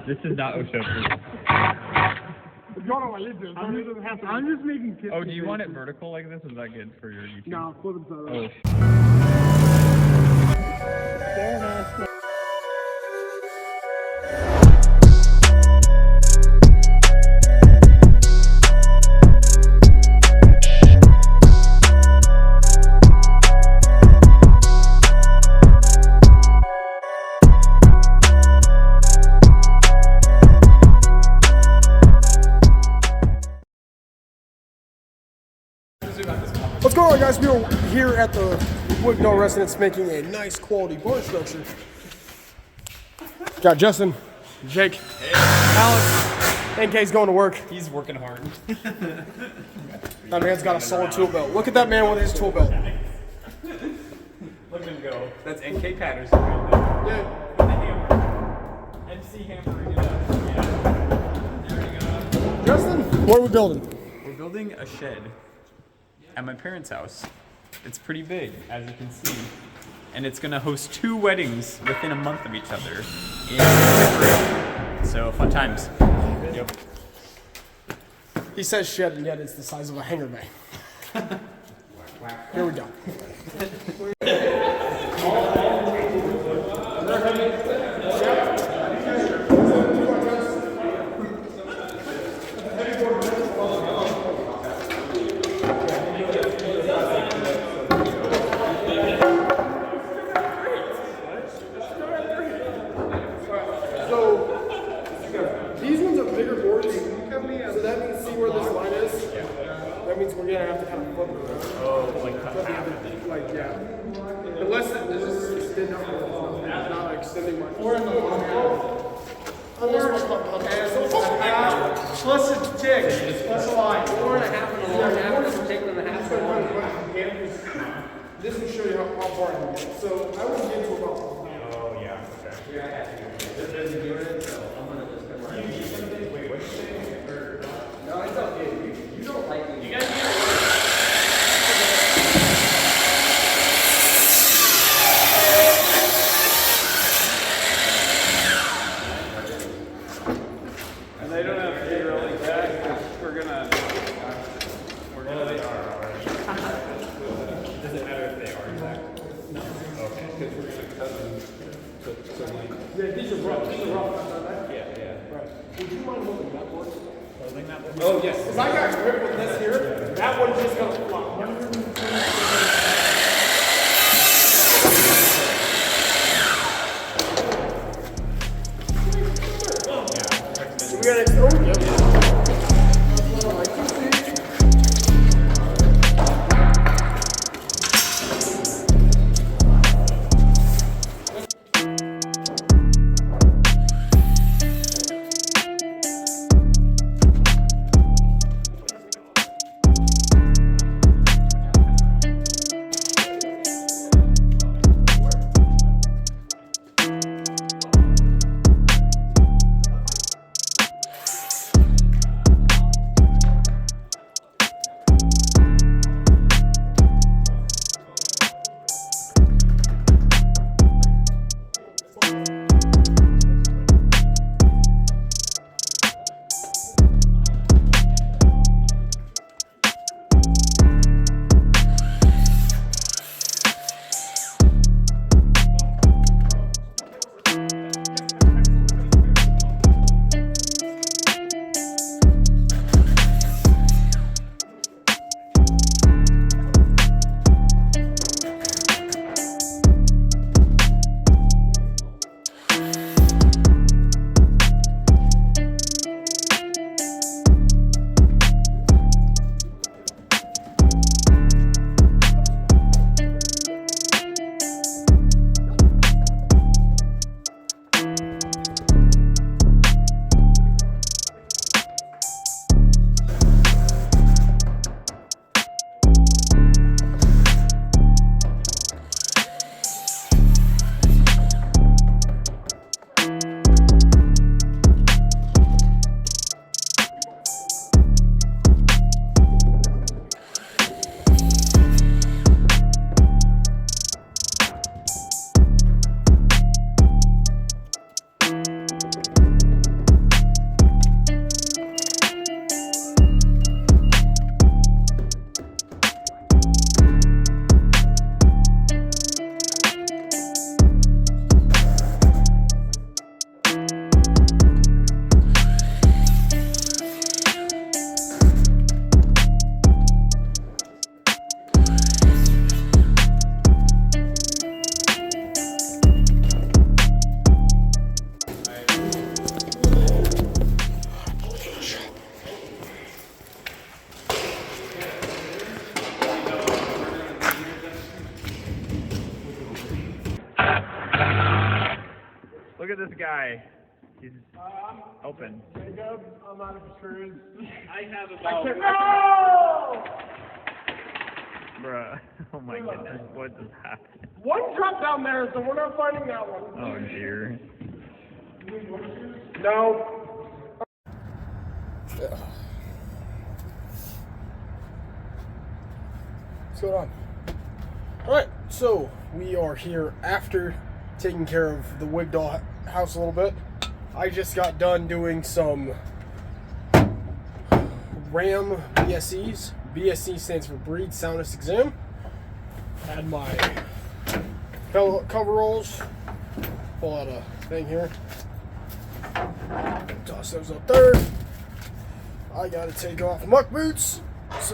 This is not Osho. I'm just making kids. Oh, do you want it vertical like this? Is that good for your YouTube? No, flip it Oh. What's going on, guys? We are here at the Wood No Residence making a nice quality bar structure. Got Justin, Jake, Alex, NK's going to work. He's working hard. That man's got a solid tool belt. Look at that man with his tool belt. Look at him go. That's NK Patterson right there. Yeah. With the hammer. MC hammering it up. Yeah. There we go. Justin, what are we building? We're building a shed at my parents' house. It's pretty big, as you can see. And it's gonna host 2 weddings within a month of each other. So, fun times. Yep. He says shed, and yet it's the size of a hangar bay. Here we go. These ones are bigger boards, so that means, see where this line is? Yeah. That means we're gonna have to kind of flip it around. Oh, like cut half. Like, yeah. Unless this is extended up, it's not extending much. Or in the long plus it's tick, plus a line. 4.5 in the long half, is taking in the half. This will show you how far I can get. So I would get to about. Oh, yeah, okay. No, it's okay. You don't like it. You guys And they don't have to be really bad because we're gonna they are already. Does it matter if they are exactly? No. Okay. Because we're gonna cut them to length. Yeah, these are rough. These are rough. Yeah. Right. Would you mind holding that board? Holding that one? Oh, yes. Because I got grip with this here. That one's just going to flop. We got it. Oh, yep. this guy. He's open. Jacob, I'm out of screws. I have about. No! Bruh. Oh my goodness. What just happened? One drop down there, so we're not finding that one. Oh dear. No. What's going on? Alright, so we are here after taking care of the Wigdoll house a little bit. I just got done doing some RAM BSEs. BSE stands for Breed Soundness Exam. Had my coveralls. Pull out a thing here. Toss those up there. I gotta take off muck boots. So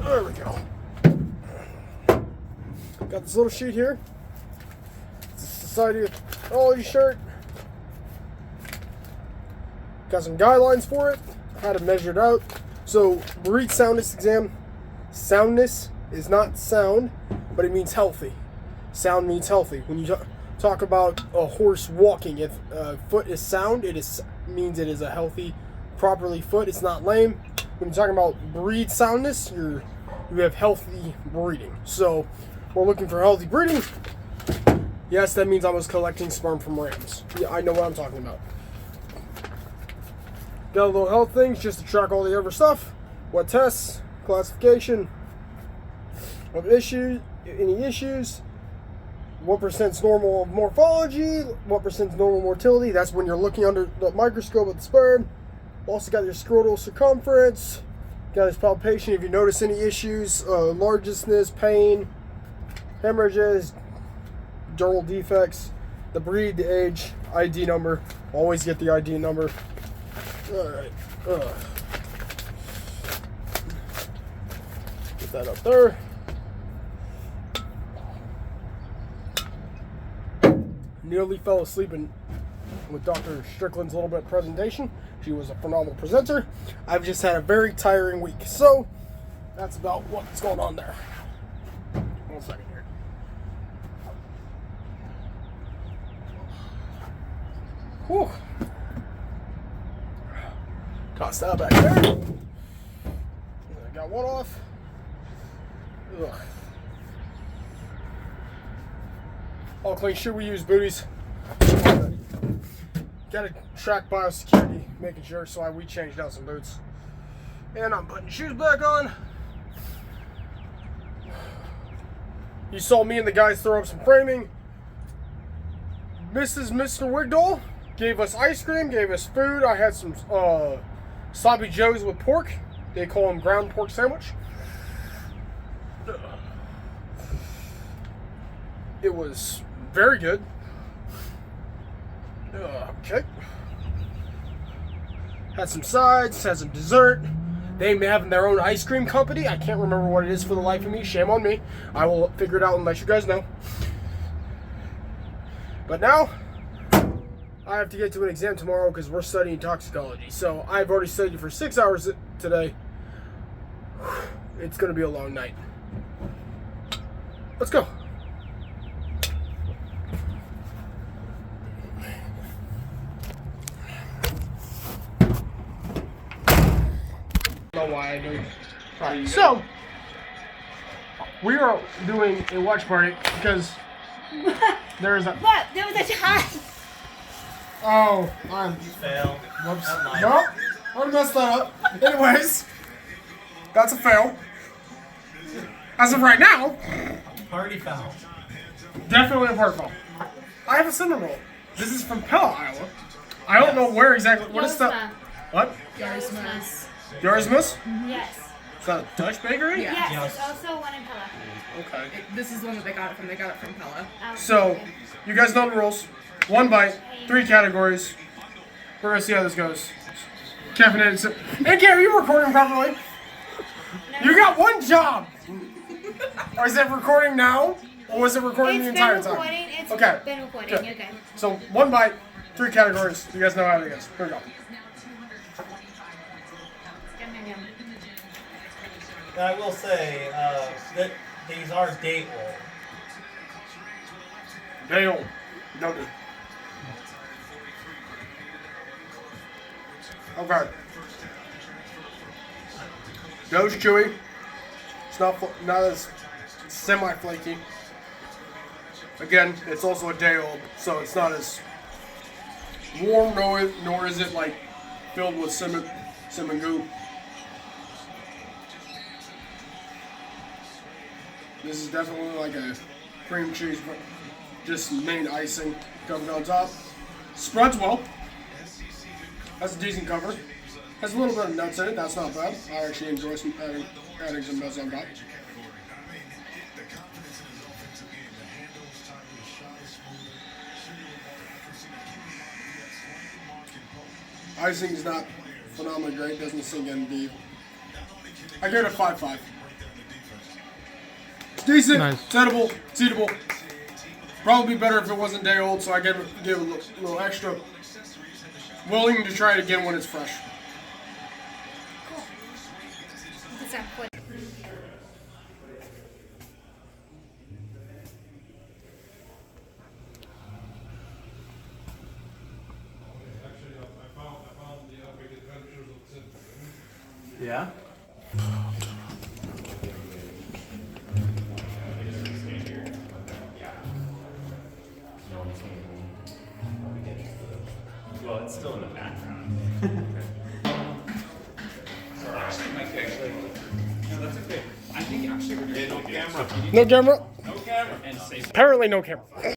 there we go. Got this little sheet here. It's a Society of Pathology shirt. Got some guidelines for it. How to measure it out. So, breed soundness exam. Soundness is not sound, but it means healthy. Sound means healthy. When you talk about a horse walking, if a foot is sound, means it is a healthy, properly foot. It's not lame. When you're talking about breed soundness, you have healthy breeding. So, we're looking for healthy breeding. Yes, that means I was collecting sperm from rams. Yeah, I know what I'm talking about. Got a little health things just to track all the other stuff. What tests, classification, of issues, any issues, what percent's normal morphology, what percent's normal motility. That's when you're looking under the microscope at the sperm. Also got your scrotal circumference. Got his palpation if you notice any issues, largeness, pain, hemorrhages, dural defects, the breed, the age, ID number. Always get the ID number. Alright. Get that up there. Nearly fell asleep with Dr. Strickland's little bit presentation. She was a phenomenal presenter. I've just had a very tiring week. So, that's about what's going on there. 1 second here. Whew. Toss that back there. I got one off. Ugh. All clean. Should we use booties? Gotta track biosecurity, making sure, so we changed out some boots. And I'm putting shoes back on. You saw me and the guys throw up some framing. Mr. Wigdoll gave us ice cream, gave us food. I had some sloppy joes with pork. They call them ground pork sandwich. It was very good. Okay. Had some sides, had some dessert. They may have their own ice cream company. I can't remember what it is for the life of me. Shame on me. I will figure it out and let you guys know. But now, I have to get to an exam tomorrow because we're studying toxicology. So I've already studied for 6 hours today. It's going to be a long night. Let's go. I don't know why I do. Right. So, we are doing a watch party because there is a... What? There was a tie. Oh, I'm... Fail. Whoops. Nope. I messed that up. Anyways, that's a fail. As of right now, Party foul. definitely a party foul. I have a cinnamon roll. This is from Pella, Iowa. I don't know where exactly. What is that? What? Yarismas. Yarismus? Yes. Is that a Dutch bakery? Yes. Yes. There's also one in Pella. Okay. This is the one that they got it from. They got it from Pella. So, you guys know the rules. 1 bite, 3 categories. We're gonna see how this goes. Caffeinated. Hey, Gary, are you recording properly? You got one job. Or is it recording now? Or was it recording the entire time? It's Okay. been recording. Good. Okay. So 1 bite, 3 categories. You guys know how it goes. Here we go. Yum, yum, yum. I will say that these are date old. Dale. Noted. Okay. Dough's chewy. It's not as semi-flaky. Again, it's also a day old, so it's not as warm, nor is it like filled with cinnamon goo. This is definitely like a cream cheese, but just main icing covered on top. Spreads well. Has a decent cover. Has a little bit of nuts in it. That's not bad. I actually enjoy adding some nuts on top. Icing is not phenomenally great. Doesn't sink in deep. I give it a 5.5. It's decent. Nice. It's edible. It's eatable. Probably be better if it wasn't day old, so I give it a little extra. Willing to try it again when it's fresh. Cool. What's up? What? Yeah? Well, it's still in the background. Actually, Mike, no, that's okay. I think actually we're doing no camera. No camera. No camera. And say Apparently no camera.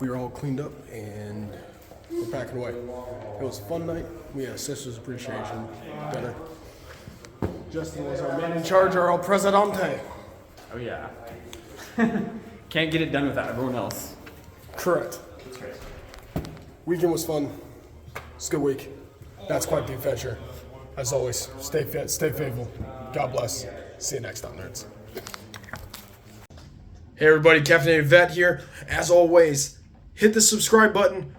We are all cleaned up and we're packing away. It was a fun night. We had a Sisters Appreciation dinner. Justin was our man in charge, our El Presidente. oh, yeah. Can't get it done without everyone else. Correct. That's right. Weekend was fun. It's a good week. That's quite the adventure. As always, stay fit, stay faithful. God bless. See you next time, nerds. Hey everybody, Caffeinated-VET here. As always, hit the subscribe button,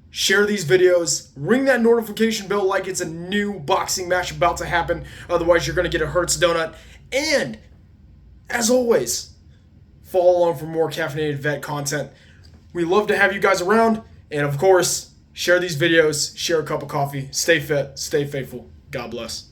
share these videos, ring that notification bell like it's a new boxing match about to happen. Otherwise, you're going to get a Hertz donut. And, as always, follow along for more Caffeinated-VET content. We love to have you guys around. And, of course, share these videos, share a cup of coffee, stay fit, stay faithful. God bless.